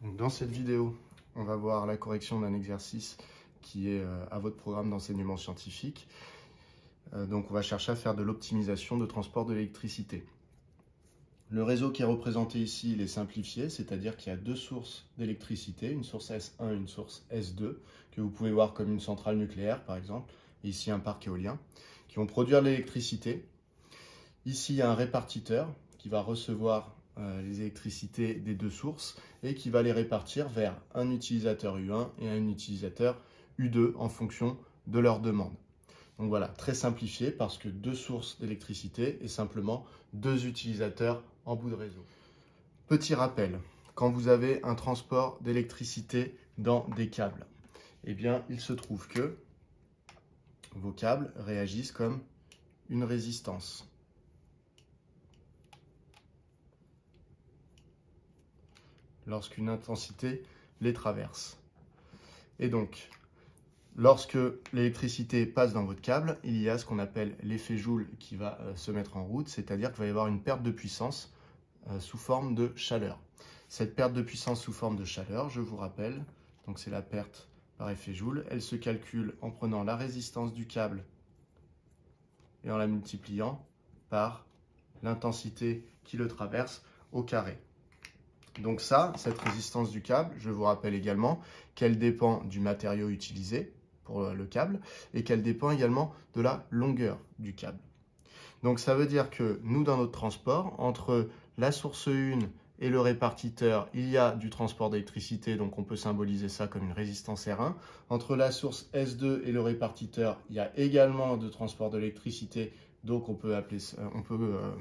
Donc, dans cette vidéo, on va voir la correction d'un exercice qui est à votre programme d'enseignement scientifique. Donc on va chercher à faire de l'optimisation de transport de l'électricité. Le réseau qui est représenté ici, il est simplifié, c'est-à-dire qu'il y a deux sources d'électricité, une source S1 et une source S2, que vous pouvez voir comme une centrale nucléaire par exemple, et ici un parc éolien, qui vont produire de l'électricité. Ici, il y a un répartiteur qui va recevoir les électricités des deux sources et qui va les répartir vers un utilisateur U1 et un utilisateur U2 en fonction de leur demande. Donc voilà, très simplifié parce que deux sources d'électricité et simplement deux utilisateurs en bout de réseau. Petit rappel, quand vous avez un transport d'électricité dans des câbles, eh bien il se trouve que vos câbles réagissent comme une résistance. Lorsqu'une intensité les traverse. Et donc, lorsque l'électricité passe dans votre câble, il y a ce qu'on appelle l'effet Joule qui va se mettre en route, c'est-à-dire qu'il va y avoir une perte de puissance sous forme de chaleur. Cette perte de puissance sous forme de chaleur, je vous rappelle, donc c'est la perte par effet Joule, elle se calcule en prenant la résistance du câble et en la multipliant par l'intensité qui le traverse au carré. Donc ça, cette résistance du câble, je vous rappelle également qu'elle dépend du matériau utilisé pour le câble et qu'elle dépend également de la longueur du câble. Donc ça veut dire que nous, dans notre transport, entre la source 1 et le répartiteur, il y a du transport d'électricité, donc on peut symboliser ça comme une résistance R1. Entre la source S2 et le répartiteur, il y a également de transport d'électricité, donc on peut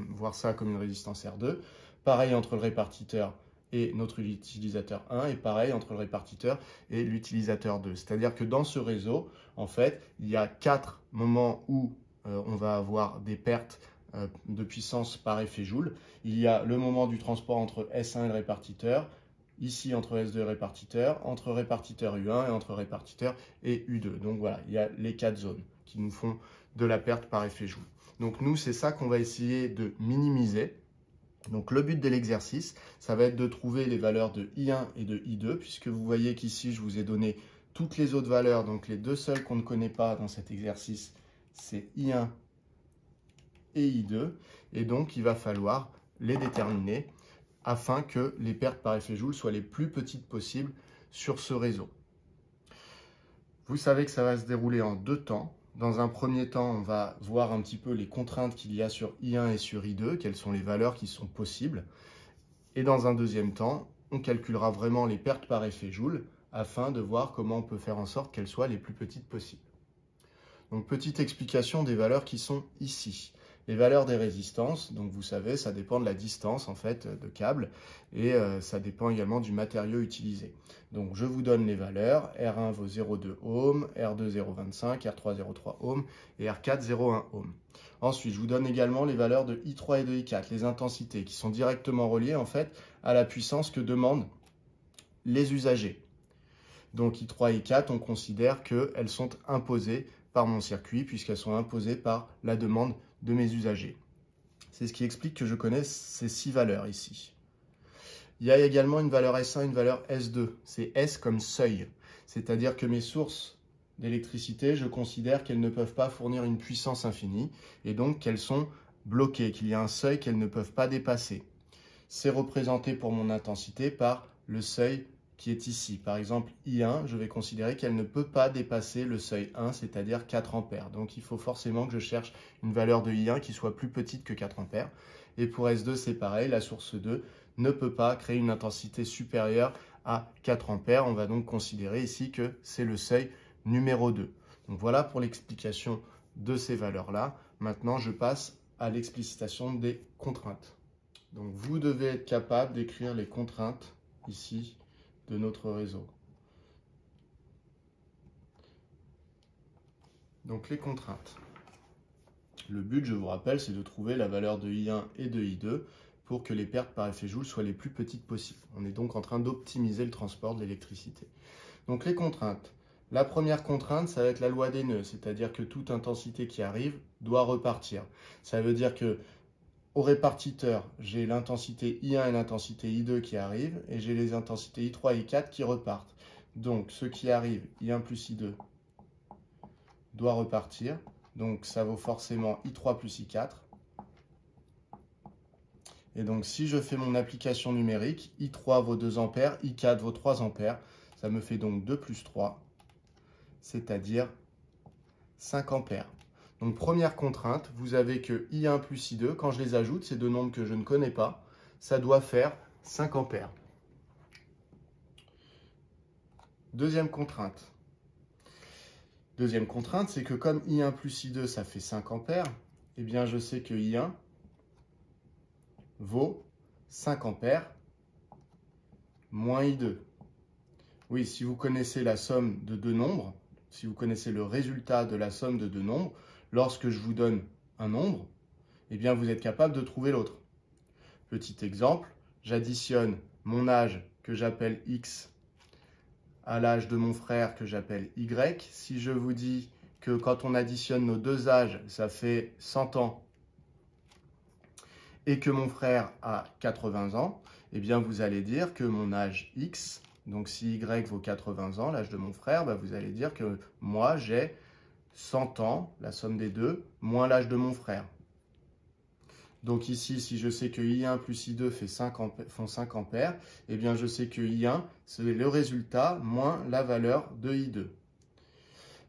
voir ça comme une résistance R2. Pareil entre le répartiteur et notre utilisateur 1, et pareil entre le répartiteur et l'utilisateur 2. C'est-à-dire que dans ce réseau, en fait, il y a 4 moments où on va avoir des pertes de puissance par effet Joule. Il y a le moment du transport entre S1 et le répartiteur, ici entre S2 et le répartiteur, entre répartiteur U1 et entre répartiteur et U2. Donc voilà, il y a les 4 zones qui nous font de la perte par effet Joule. Donc nous, c'est ça qu'on va essayer de minimiser. Donc le but de l'exercice, ça va être de trouver les valeurs de I1 et de I2, puisque vous voyez qu'ici, je vous ai donné toutes les autres valeurs. Donc les deux seules qu'on ne connaît pas dans cet exercice, c'est I1 et I2. Et donc, il va falloir les déterminer afin que les pertes par effet Joule soient les plus petites possibles sur ce réseau. Vous savez que ça va se dérouler en deux temps. Dans un premier temps, on va voir un petit peu les contraintes qu'il y a sur I1 et sur I2, quelles sont les valeurs qui sont possibles. Et dans un deuxième temps, on calculera vraiment les pertes par effet Joule afin de voir comment on peut faire en sorte qu'elles soient les plus petites possibles. Donc, petite explication des valeurs qui sont ici. Les valeurs des résistances, donc vous savez, ça dépend de la distance en fait de câble et ça dépend également du matériau utilisé. Donc je vous donne les valeurs, R1 vaut 0,2 ohm, R2 0,25, R3 0,3 ohm et R4 0,1 ohm. Ensuite, je vous donne également les valeurs de I3 et de I4, les intensités qui sont directement reliées en fait à la puissance que demandent les usagers. Donc I3 et I4, on considère qu'elles sont imposées par mon circuit puisqu'elles sont imposées par la demande de mes usagers. C'est ce qui explique que je connais ces 6 valeurs ici. Il y a également une valeur S1 et une valeur S2. C'est S comme seuil. C'est-à-dire que mes sources d'électricité, je considère qu'elles ne peuvent pas fournir une puissance infinie et donc qu'elles sont bloquées, qu'il y a un seuil qu'elles ne peuvent pas dépasser. C'est représenté pour mon intensité par le seuil qui est ici. Par exemple, I1, je vais considérer qu'elle ne peut pas dépasser le seuil 1, c'est-à-dire 4 ampères. Donc, il faut forcément que je cherche une valeur de I1 qui soit plus petite que 4 ampères. Et pour S2, c'est pareil, la source 2 ne peut pas créer une intensité supérieure à 4 ampères. On va donc considérer ici que c'est le seuil numéro 2. Donc, voilà pour l'explication de ces valeurs-là. Maintenant, je passe à l'explicitation des contraintes. Donc, vous devez être capable d'écrire les contraintes ici de notre réseau. Donc les contraintes. Le but, je vous rappelle, c'est de trouver la valeur de I1 et de I2 pour que les pertes par effet Joule soient les plus petites possibles. On est donc en train d'optimiser le transport de l'électricité. Donc les contraintes. La première contrainte, ça va être la loi des nœuds, c'est-à-dire que toute intensité qui arrive doit repartir. Ça veut dire que au répartiteur, j'ai l'intensité I1 et l'intensité I2 qui arrivent, et j'ai les intensités I3 et I4 qui repartent. Donc, ce qui arrive, I1 plus I2, doit repartir. Donc, ça vaut forcément I3 plus I4. Et donc, si je fais mon application numérique, I3 vaut 2 ampères, I4 vaut 3 ampères. Ça me fait donc 2 plus 3, c'est-à-dire 5 ampères. Donc, première contrainte, vous avez que I1 plus I2, quand je les ajoute, ces deux nombres que je ne connais pas, ça doit faire 5 ampères. Deuxième contrainte. Deuxième contrainte, c'est que comme I1 plus I2, ça fait 5 ampères, eh bien, je sais que I1 vaut 5 ampères moins I2. Oui, si vous connaissez la somme de deux nombres, si vous connaissez le résultat de la somme de deux nombres, lorsque je vous donne un nombre, eh bien, vous êtes capable de trouver l'autre. Petit exemple, j'additionne mon âge que j'appelle X à l'âge de mon frère que j'appelle Y. Si je vous dis que quand on additionne nos deux âges, ça fait 100 ans, et que mon frère a 80 ans, eh bien vous allez dire que mon âge X, donc si Y vaut 80 ans, l'âge de mon frère, vous allez dire que moi j'ai 100 ans, la somme des deux, moins l'âge de mon frère. Donc ici, si je sais que I1 plus I2 font 5 ampères, eh bien je sais que I1, c'est le résultat moins la valeur de I2.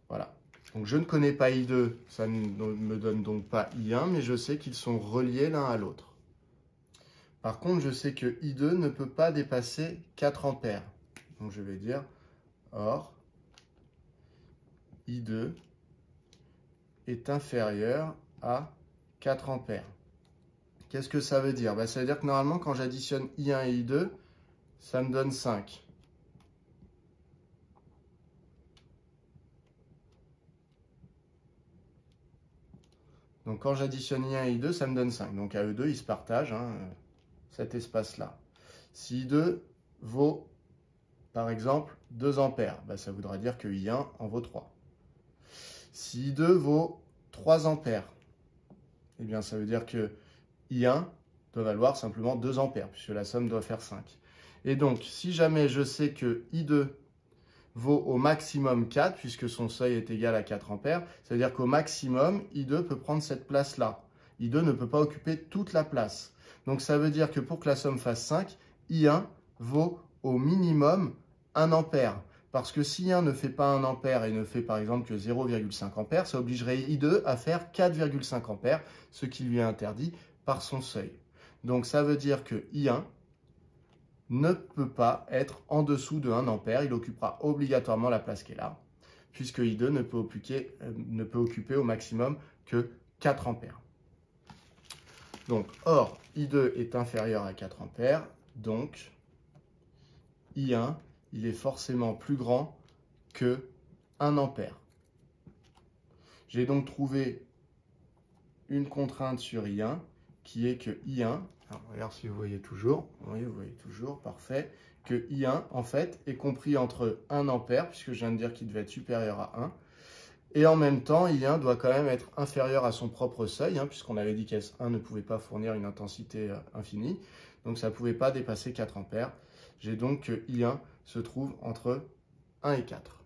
Voilà. Donc je ne connais pas I2, ça ne me donne donc pas I1, mais je sais qu'ils sont reliés l'un à l'autre. Par contre, je sais que I2 ne peut pas dépasser 4 ampères. Donc je vais dire, or, I2 est inférieur à 4 ampères. Qu'est-ce que ça veut dire? Ça veut dire que normalement, quand j'additionne I1 et I2, ça me donne 5. Donc quand j'additionne I1 et I2, ça me donne 5. Donc à eux deux, ils se partagent cet espace-là. Si I2 vaut, par exemple, 2 ampères, ça voudra dire que I1 en vaut 3. Si I2 vaut 3 ampères, eh bien ça veut dire que I1 doit valoir simplement 2 ampères, puisque la somme doit faire 5. Et donc, si jamais je sais que I2 vaut au maximum 4, puisque son seuil est égal à 4 ampères, ça veut dire qu'au maximum, I2 peut prendre cette place-là. I2 ne peut pas occuper toute la place. Donc ça veut dire que pour que la somme fasse 5, I1 vaut au minimum 1 ampère. Parce que si I1 ne fait pas 1 ampère et ne fait par exemple que 0,5 ampère, ça obligerait I2 à faire 4,5 ampères, ce qui lui est interdit par son seuil. Donc ça veut dire que I1 ne peut pas être en dessous de 1 ampère, il occupera obligatoirement la place qui est là, puisque I2 ne peut occuper au maximum que 4 ampères. Donc, or, I2 est inférieur à 4 ampères, donc I1, il est forcément plus grand que 1 ampère. J'ai donc trouvé une contrainte sur I1 qui est que I1, alors regarde si vous voyez toujours, oui, vous voyez toujours, parfait, que I1 en fait est compris entre 1 ampère, puisque je viens de dire qu'il devait être supérieur à 1, et en même temps I1 doit quand même être inférieur à son propre seuil, puisqu'on avait dit qu'S1 ne pouvait pas fournir une intensité infinie, donc ça ne pouvait pas dépasser 4 ampères. J'ai donc que I1 se trouve entre 1 et 4.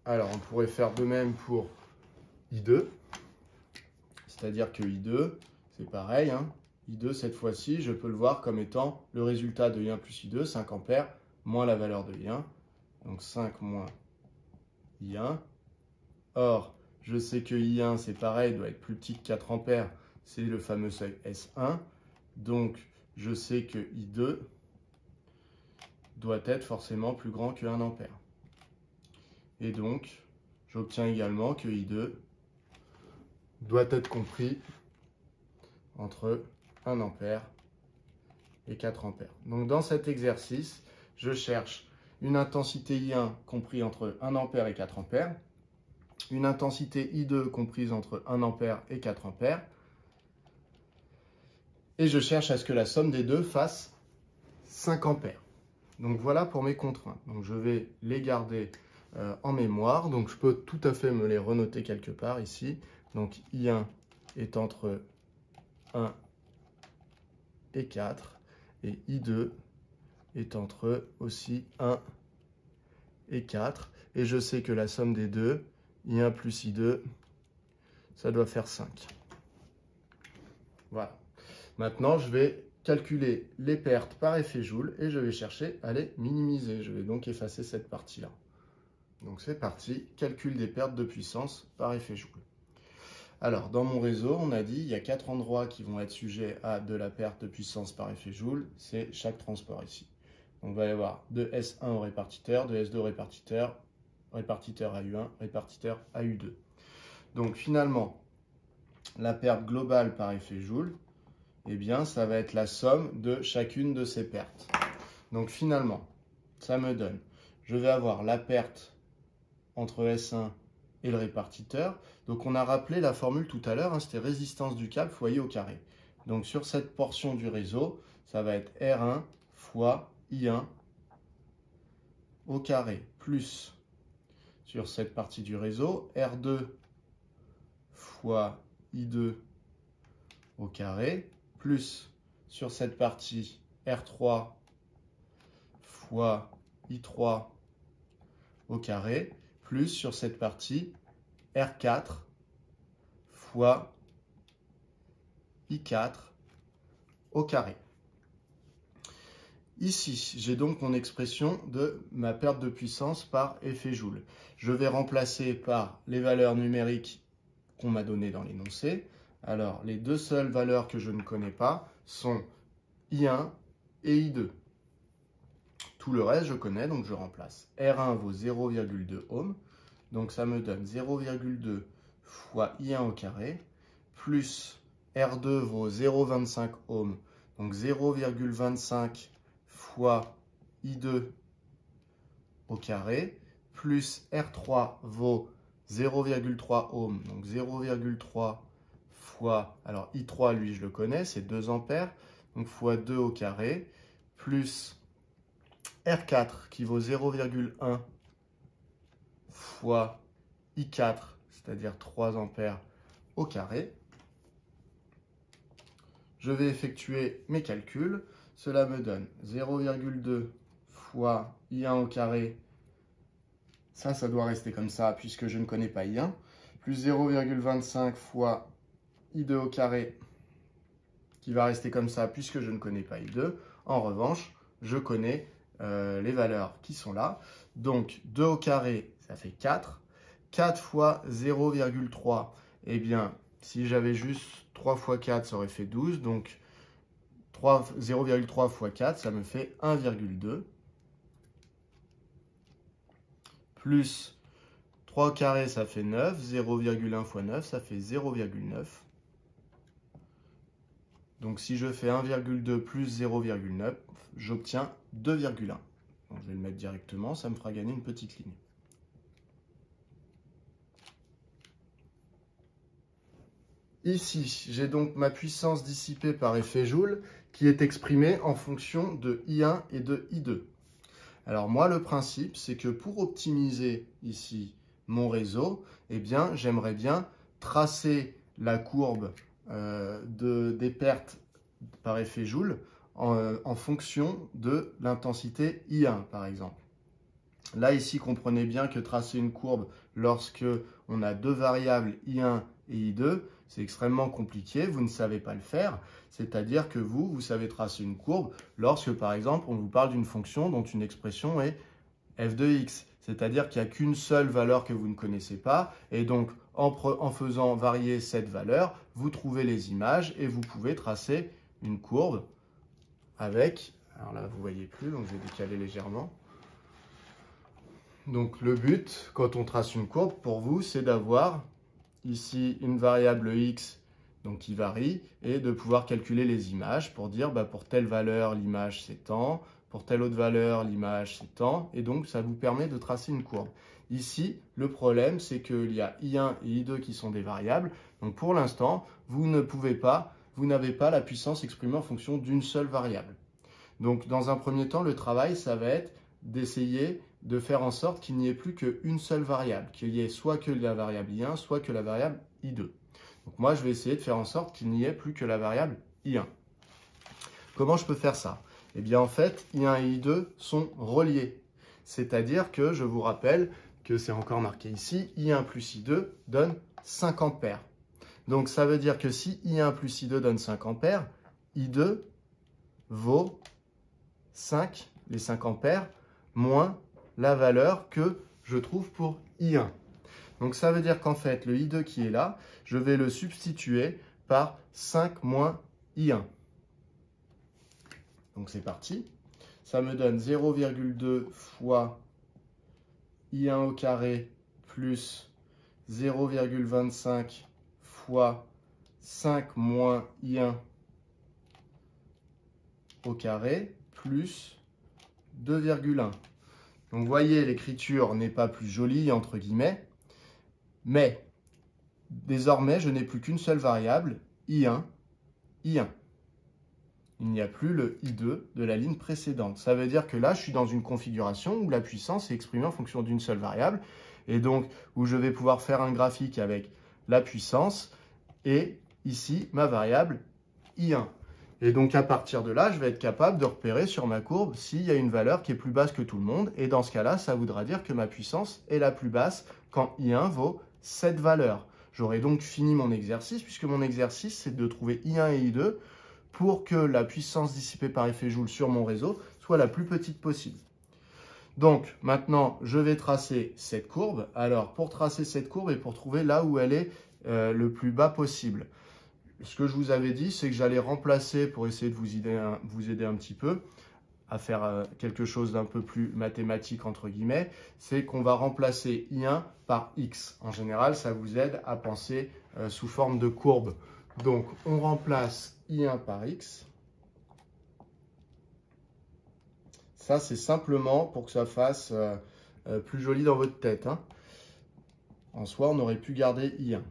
Alors on pourrait faire de même pour I2, c'est-à-dire que I2, c'est pareil, I2 cette fois-ci, je peux le voir comme étant le résultat de I1 plus I2, 5 ampères, moins la valeur de I1, donc 5 moins I1. Or, je sais que I1, c'est pareil, doit être plus petit que 4 ampères, c'est le fameux seuil S1, donc je sais que I2 doit être forcément plus grand que 1 ampère. Et donc, j'obtiens également que I2 doit être compris entre 1 ampère et 4 ampères. Donc dans cet exercice, je cherche une intensité I1 comprise entre 1 ampère et 4 ampères, une intensité I2 comprise entre 1 ampère et 4 ampères, et je cherche à ce que la somme des deux fasse 5 ampères. Donc voilà pour mes contraintes. Donc je vais les garder en mémoire, donc je peux tout à fait me les renoter quelque part ici. Donc I1 est entre 1 et 4. Et I2 est entre aussi 1 et 4. Et je sais que la somme des deux, I1 plus I2, ça doit faire 5. Voilà. Maintenant, je vais calculer les pertes par effet Joule et je vais chercher à les minimiser. Je vais donc effacer cette partie-là. Donc c'est parti, calcul des pertes de puissance par effet Joule. Alors, dans mon réseau, on a dit il y a 4 endroits qui vont être sujets à de la perte de puissance par effet Joule. C'est chaque transport ici. Donc, il va y avoir de S1 au répartiteur, de S2 au répartiteur, répartiteur AU1, répartiteur AU2. Donc, finalement, la perte globale par effet Joule, eh bien, ça va être la somme de chacune de ces pertes. Donc, finalement, ça me donne, je vais avoir la perte entre S1 et le répartiteur. Donc, on a rappelé la formule tout à l'heure, hein, c'était résistance du câble fois I au carré. Donc, sur cette portion du réseau, ça va être R1 fois I1 au carré, plus sur cette partie du réseau, R2 fois I2 au carré, plus sur cette partie R3 fois I3 au carré, plus sur cette partie R4 fois I4 au carré. Ici, j'ai donc mon expression de ma perte de puissance par effet Joule. Je vais remplacer par les valeurs numériques qu'on m'a données dans l'énoncé. Alors, les deux seules valeurs que je ne connais pas sont I1 et I2. Tout le reste, je connais, donc je remplace. R1 vaut 0,2 ohm, donc ça me donne 0,2 fois I1 au carré, plus R2 vaut 0,25 ohm, donc 0,25 fois I2 au carré, plus R3 vaut 0,3 ohm, donc 0,3 fois, alors I3, lui, je le connais, c'est 2 ampères, donc fois 2 au carré, plus R4 qui vaut 0,1 fois I4, c'est-à-dire 3 ampères au carré. Je vais effectuer mes calculs. Cela me donne 0,2 fois I1 au carré. Ça doit rester comme ça puisque je ne connais pas I1. Plus 0,25 fois I2 au carré qui va rester comme ça puisque je ne connais pas I2. En revanche, je connais les valeurs qui sont là. Donc 2 au carré, ça fait 4. 4 fois 0,3, eh bien, si j'avais juste 3 fois 4, ça aurait fait 12. Donc 0,3 fois 4, ça me fait 1,2. Plus 3 au carré, ça fait 9. 0,1 fois 9, ça fait 0,9. Donc si je fais 1,2 plus 0,9, j'obtiens 2,1. Je vais le mettre directement, ça me fera gagner une petite ligne. Ici, j'ai donc ma puissance dissipée par effet Joule qui est exprimée en fonction de I1 et de I2. Alors moi, le principe, c'est que pour optimiser ici mon réseau, eh bien, j'aimerais bien tracer la courbe des pertes par effet Joule en fonction de l'intensité I1, par exemple. Là, ici, comprenez bien que tracer une courbe lorsque on a deux variables I1 et I2, c'est extrêmement compliqué, vous ne savez pas le faire. C'est-à-dire que vous savez tracer une courbe lorsque, par exemple, on vous parle d'une fonction dont une expression est f de x. C'est-à-dire qu'il n'y a qu'une seule valeur que vous ne connaissez pas. Et donc, en faisant varier cette valeur, vous trouvez les images et vous pouvez tracer une courbe avec... Alors là, vous ne voyez plus, donc je vais décaler légèrement. Donc le but, quand on trace une courbe, pour vous, c'est d'avoir ici une variable x donc qui varie et de pouvoir calculer les images pour dire pour telle valeur, l'image c'est tant, pour telle autre valeur, l'image c'est tant, et donc ça vous permet de tracer une courbe. Ici, le problème, c'est qu'il y a I1 et I2 qui sont des variables, donc pour l'instant, vous n'avez pas la puissance exprimée en fonction d'une seule variable. Donc dans un premier temps, le travail, ça va être d'essayer de faire en sorte qu'il n'y ait plus qu'une seule variable, qu'il y ait soit que la variable I1, soit que la variable I2. Donc moi, je vais essayer de faire en sorte qu'il n'y ait plus que la variable I1. Comment je peux faire ça? Eh bien, en fait, I1 et I2 sont reliés. C'est-à-dire que je vous rappelle que c'est encore marqué ici, I1 plus I2 donne 5 ampères. Donc, ça veut dire que si I1 plus I2 donne 5 ampères, I2 vaut 5, les 5 ampères, moins la valeur que je trouve pour I1. Donc, ça veut dire qu'en fait, le I2 qui est là, je vais le substituer par 5 moins I1. Donc, c'est parti. Ça me donne 0,2 fois I1 au carré plus 0,25 fois 5 moins I1 au carré plus 2,1. Donc, vous voyez, l'écriture n'est pas plus jolie, entre guillemets, mais désormais, je n'ai plus qu'une seule variable, I1, I1. Il n'y a plus le I2 de la ligne précédente. Ça veut dire que là, je suis dans une configuration où la puissance est exprimée en fonction d'une seule variable, et donc où je vais pouvoir faire un graphique avec la puissance, et ici, ma variable I1. Et donc, à partir de là, je vais être capable de repérer sur ma courbe s'il y a une valeur qui est plus basse que tout le monde. Et dans ce cas-là, ça voudra dire que ma puissance est la plus basse quand I1 vaut cette valeur. J'aurai donc fini mon exercice, puisque mon exercice, c'est de trouver I1 et I2 pour que la puissance dissipée par effet Joule sur mon réseau soit la plus petite possible. Donc, maintenant, je vais tracer cette courbe. Alors, pour tracer cette courbe et pour trouver là où elle est le plus bas possible, ce que je vous avais dit, c'est que j'allais remplacer, pour essayer de vous aider un petit peu, à faire quelque chose d'un peu plus mathématique, entre guillemets, c'est qu'on va remplacer I1 par X. En général, ça vous aide à penser sous forme de courbe. Donc, on remplace I1 par X. Ça, c'est simplement pour que ça fasse plus joli dans votre tête, hein. En soi, on aurait pu garder I1.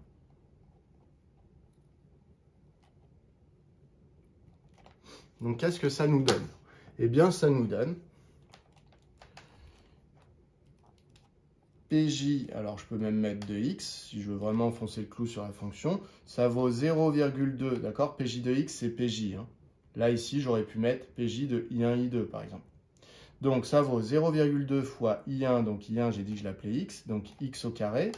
Donc, qu'est-ce que ça nous donne? Eh bien, ça nous donne PJ, alors je peux même mettre 2x, si je veux vraiment enfoncer le clou sur la fonction, ça vaut 0,2, d'accord? PJ de x, c'est PJ, hein. Là, ici, j'aurais pu mettre PJ de I1, I2, par exemple. Donc, ça vaut 0,2 fois I1, donc I1, j'ai dit que je l'appelais x, donc x au carré,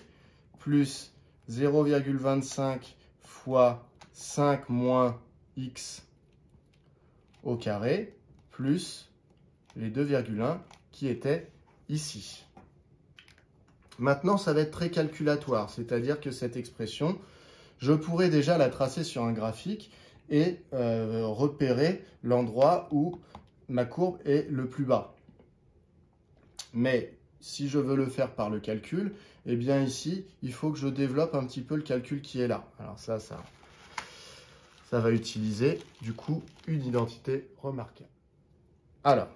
plus 0,25 fois 5 moins x au carré, plus les 2,1 qui étaient ici. Maintenant, ça va être très calculatoire, c'est-à-dire que cette expression, je pourrais déjà la tracer sur un graphique et repérer l'endroit où ma courbe est le plus bas. Mais si je veux le faire par le calcul, eh bien ici, il faut que je développe un petit peu le calcul qui est là. Alors ça va utiliser du coup une identité remarquable. Alors,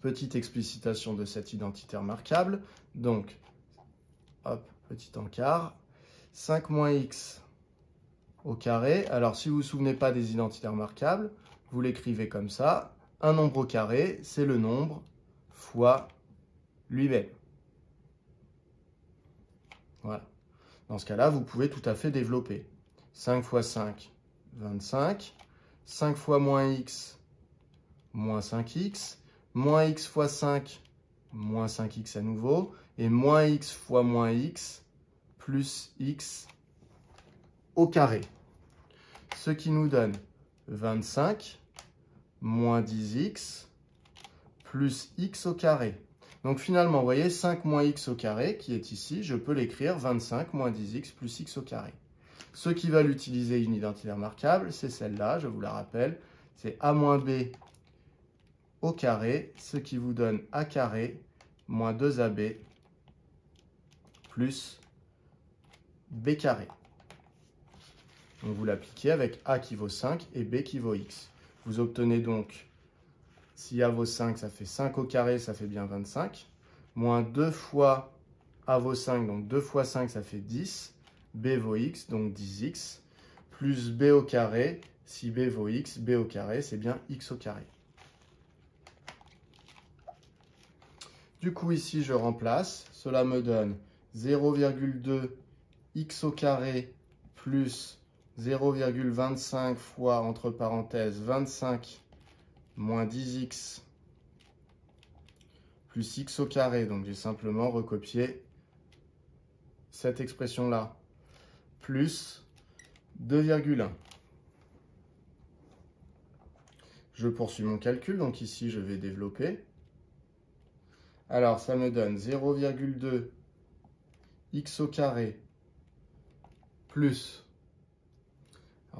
petite explicitation de cette identité remarquable. Donc, hop, petit encart. 5 moins x au carré. Alors, si vous ne vous souvenez pas des identités remarquables, vous l'écrivez comme ça. Un nombre au carré, c'est le nombre fois lui-même. Voilà. Dans ce cas-là, vous pouvez tout à fait développer. 5 fois 5, 25. 5 fois moins x, moins 5x. Moins x fois 5, moins 5x à nouveau. Et moins x fois moins x, plus x au carré. Ce qui nous donne 25 moins 10x plus x au carré. Donc finalement, vous voyez, 5 moins x au carré, qui est ici, je peux l'écrire 25 moins 10x plus x au carré. Ceux qui veulent utiliser une identité remarquable, c'est celle-là, je vous la rappelle, c'est a moins b au carré, ce qui vous donne a carré moins 2ab plus b carré. Donc vous l'appliquez avec a qui vaut 5 et b qui vaut x. Vous obtenez donc, si a vaut 5, ça fait 5 au carré, ça fait bien 25. Moins 2 fois a vaut 5, donc 2 fois 5, ça fait 10. B vaut x, donc 10x. Plus b au carré, si b vaut x, b au carré, c'est bien x au carré. Du coup, ici, je remplace. Cela me donne 0,2 x au carré plus 0,25 fois, entre parenthèses, 25 moins 10x plus x au carré. Donc, j'ai simplement recopié cette expression-là, plus 2,1. Je poursuis mon calcul, donc ici, je vais développer. Alors, ça me donne 0,2 x au carré plus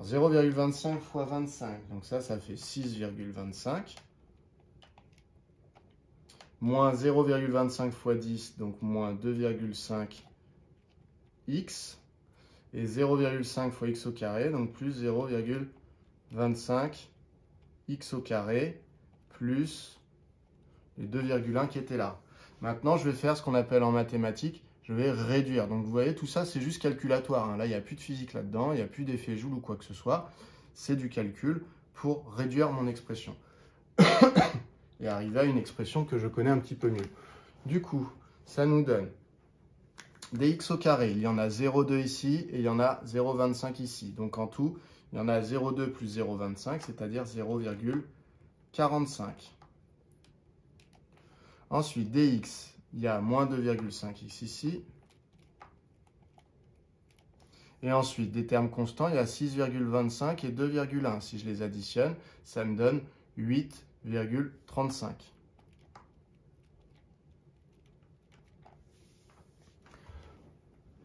0,25 fois 25, donc ça fait 6,25, moins 0,25 fois 10, donc moins 2,5 x, et 0,5 fois x au carré, donc plus 0,25 x au carré, plus les 2,1 qui étaient là. Maintenant, je vais faire ce qu'on appelle en mathématiques, je vais réduire. Donc, vous voyez, tout ça, c'est juste calculatoire, hein. Là, il n'y a plus de physique là-dedans, il n'y a plus d'effet Joule ou quoi que ce soit. C'est du calcul pour réduire mon expression. Et arriver à une expression que je connais un petit peu mieux. Du coup, ça nous donne des x au carré. Il y en a 0,2 ici et il y en a 0,25 ici. Donc, en tout, il y en a 0,2 plus 0,25, c'est-à-dire 0,45. Ensuite, dx, il y a moins 2,5x ici. Et ensuite, des termes constants, il y a 6,25 et 2,1. Si je les additionne, ça me donne 8,35.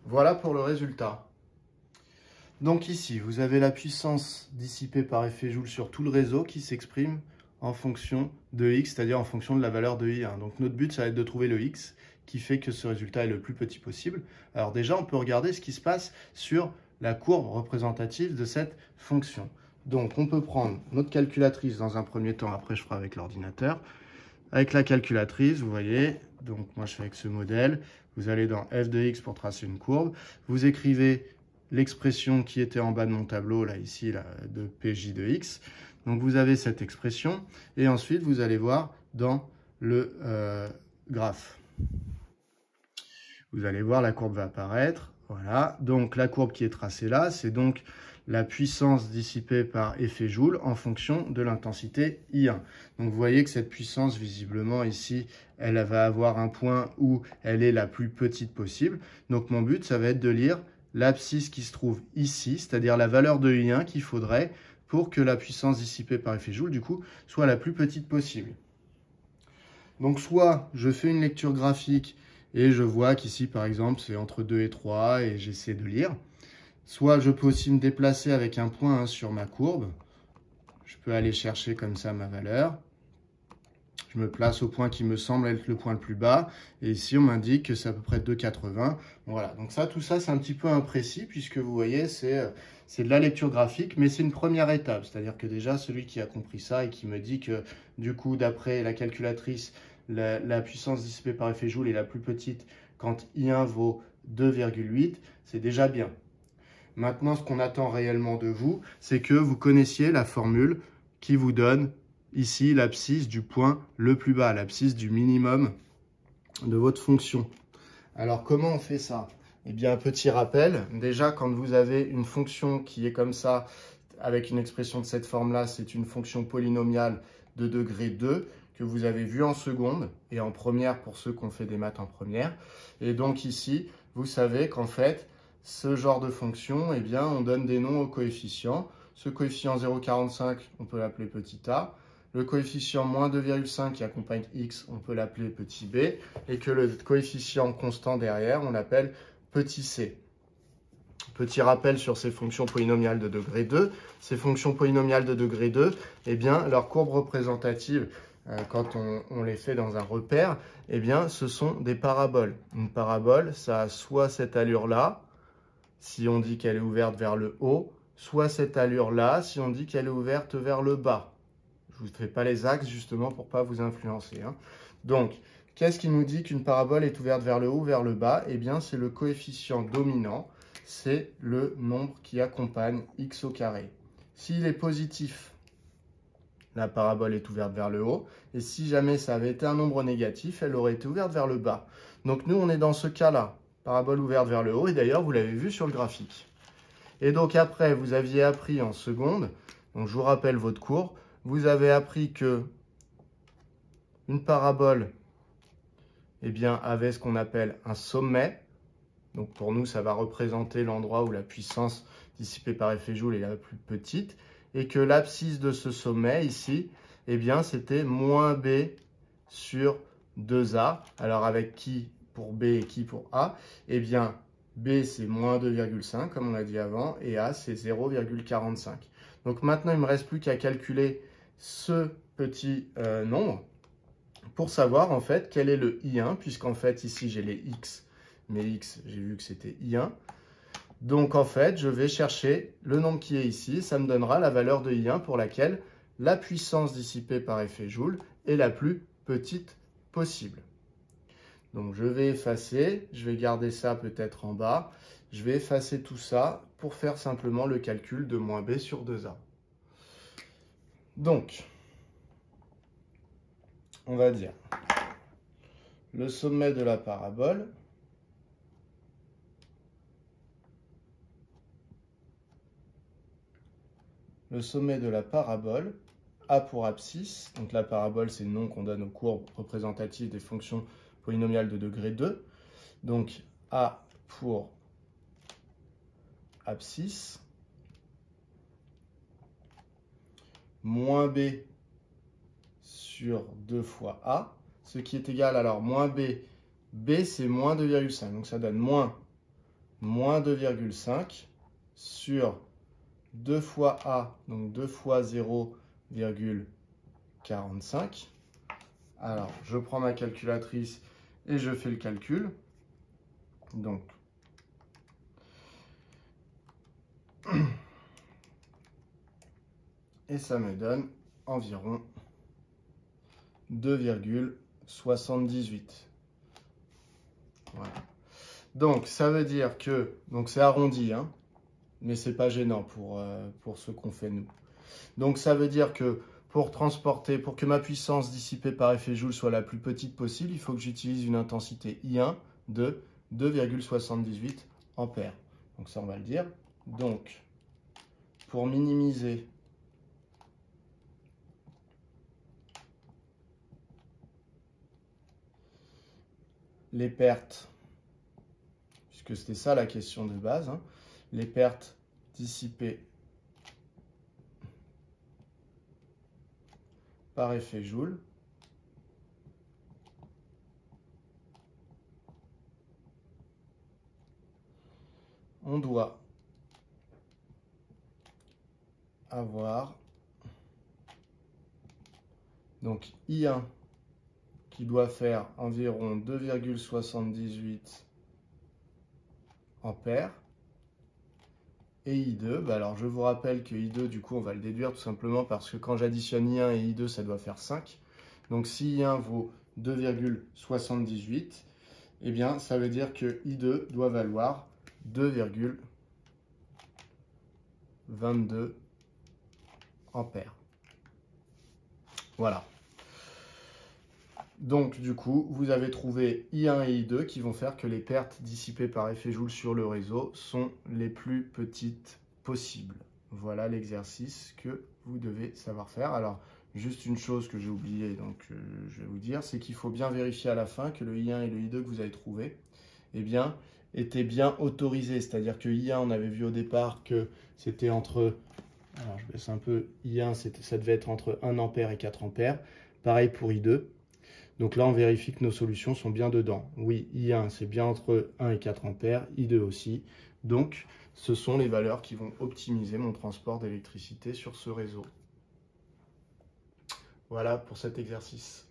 Voilà pour le résultat. Donc ici, vous avez la puissance dissipée par effet Joule sur tout le réseau qui s'exprime en fonction de x, c'est-à-dire en fonction de la valeur de I1. Donc notre but, ça va être de trouver le x qui fait que ce résultat est le plus petit possible. Alors déjà, on peut regarder ce qui se passe sur la courbe représentative de cette fonction. Donc on peut prendre notre calculatrice dans un premier temps, après je ferai avec l'ordinateur. Avec la calculatrice, vous voyez, donc moi je fais avec ce modèle, vous allez dans f de x pour tracer une courbe, vous écrivez l'expression qui était en bas de mon tableau, là ici, là, de PJ de x. Donc vous avez cette expression, et ensuite vous allez voir dans le graphe. Vous allez voir, la courbe va apparaître, voilà. Donc la courbe qui est tracée là, c'est donc la puissance dissipée par effet Joule en fonction de l'intensité I1. Donc vous voyez que cette puissance, visiblement ici, elle va avoir un point où elle est la plus petite possible. Donc mon but, ça va être de lire l'abscisse qui se trouve ici, c'est-à-dire la valeur de I1 qu'il faudrait pour que la puissance dissipée par effet Joule, du coup, soit la plus petite possible. Donc soit je fais une lecture graphique et je vois qu'ici, par exemple, c'est entre 2 et 3 et j'essaie de lire. Soit je peux aussi me déplacer avec un point sur ma courbe. Je peux aller chercher comme ça ma valeur. Je me place au point qui me semble être le point le plus bas. Et ici, on m'indique que c'est à peu près 2,80. Voilà, donc ça, tout ça, c'est un petit peu imprécis puisque vous voyez, c'est de la lecture graphique, mais c'est une première étape. C'est-à-dire que déjà, celui qui a compris ça et qui me dit que du coup, d'après la calculatrice, la puissance dissipée par effet Joule est la plus petite quand I1 vaut 2,8, c'est déjà bien. Maintenant, ce qu'on attend réellement de vous, c'est que vous connaissiez la formule qui vous donne ici l'abscisse du point le plus bas, l'abscisse du minimum de votre fonction. Alors, comment on fait ça? Eh bien, petit rappel, déjà, quand vous avez une fonction qui est comme ça, avec une expression de cette forme-là, c'est une fonction polynomiale de degré 2 que vous avez vue en seconde et en première pour ceux qui ont fait des maths en première. Et donc ici, vous savez qu'en fait, ce genre de fonction, eh bien, on donne des noms aux coefficients. Ce coefficient 0,45, on peut l'appeler petit a. Le coefficient moins 2,5 qui accompagne x, on peut l'appeler petit b. Et que le coefficient constant derrière, on l'appelle petit c. Petit rappel sur ces fonctions polynomiales de degré 2. Ces fonctions polynomiales de degré 2, eh bien, leur courbe représentative, quand on les fait dans un repère, eh bien, ce sont des paraboles. Une parabole, ça a soit cette allure-là, si on dit qu'elle est ouverte vers le haut, soit cette allure-là, si on dit qu'elle est ouverte vers le bas. Je ne vous fais pas les axes, justement, pour ne pas vous influencer, hein. Donc, qu'est-ce qui nous dit qu'une parabole est ouverte vers le haut ou vers le bas? Eh bien, c'est le coefficient dominant, c'est le nombre qui accompagne x au carré. S'il est positif, la parabole est ouverte vers le haut, et si jamais ça avait été un nombre négatif, elle aurait été ouverte vers le bas. Donc nous, on est dans ce cas-là, parabole ouverte vers le haut, et d'ailleurs, vous l'avez vu sur le graphique. Et donc après, vous aviez appris en seconde, donc je vous rappelle votre cours, vous avez appris que une parabole eh bien, avait ce qu'on appelle un sommet. Donc pour nous, ça va représenter l'endroit où la puissance dissipée par effet Joule est la plus petite. Et que l'abscisse de ce sommet ici, eh bien, c'était moins B sur 2A. Alors avec qui pour B et qui pour A? Eh bien, B c'est moins 2,5 comme on l'a dit avant et A c'est 0,45. Donc maintenant, il ne me reste plus qu'à calculer ce petit nombre pour savoir en fait quel est le I1, puisqu'en fait ici j'ai les X, mais X j'ai vu que c'était I1. Donc en fait je vais chercher le nombre qui est ici, ça me donnera la valeur de I1 pour laquelle la puissance dissipée par effet Joule est la plus petite possible. Donc je vais effacer, je vais garder ça peut-être en bas, je vais effacer tout ça pour faire simplement le calcul de moins B sur 2A. Donc, on va dire le sommet de la parabole A pour abscisse, donc la parabole c'est le nom qu'on donne aux courbes représentatives des fonctions polynomiales de degré 2, donc A pour abscisse, moins B sur 2 fois A, ce qui est égal, alors moins B, B c'est moins 2,5, donc ça donne moins 2,5 sur 2 fois A, donc 2 fois 0,45. Alors, je prends ma calculatrice et je fais le calcul. Donc, et ça me donne environ 2,78. Voilà. Donc, ça veut dire que, donc c'est arrondi, hein, mais c'est pas gênant pour ce qu'on fait nous. Donc, ça veut dire que pour que ma puissance dissipée par effet Joule soit la plus petite possible, il faut que j'utilise une intensité I1 de 2,78 ampères. Donc ça, on va le dire. Donc, pour minimiser les pertes, puisque c'était ça la question de base, hein, les pertes dissipées par effet Joule, on doit avoir donc I1 qui doit faire environ 2,78 ampères et I2, bah alors je vous rappelle que I2 du coup on va le déduire tout simplement parce que quand j'additionne I1 et I2 ça doit faire 5. Donc si I1 vaut 2,78, eh bien ça veut dire que I2 doit valoir 2,22 ampères. Voilà. Donc du coup, vous avez trouvé I1 et I2 qui vont faire que les pertes dissipées par effet Joule sur le réseau sont les plus petites possibles. Voilà l'exercice que vous devez savoir faire. Alors, juste une chose que j'ai oublié, donc je vais vous dire, c'est qu'il faut bien vérifier à la fin que le I1 et le I2 que vous avez trouvé, eh bien, étaient bien autorisés. C'est-à-dire que I1, on avait vu au départ que c'était entre, alors je baisse un peu, I1, ça devait être entre 1 ampère et 4 ampères. Pareil pour I2. Donc là, on vérifie que nos solutions sont bien dedans. Oui, I1, c'est bien entre 1 et 4 ampères, I2 aussi. Donc, ce sont les valeurs qui vont optimiser mon transport d'électricité sur ce réseau. Voilà pour cet exercice.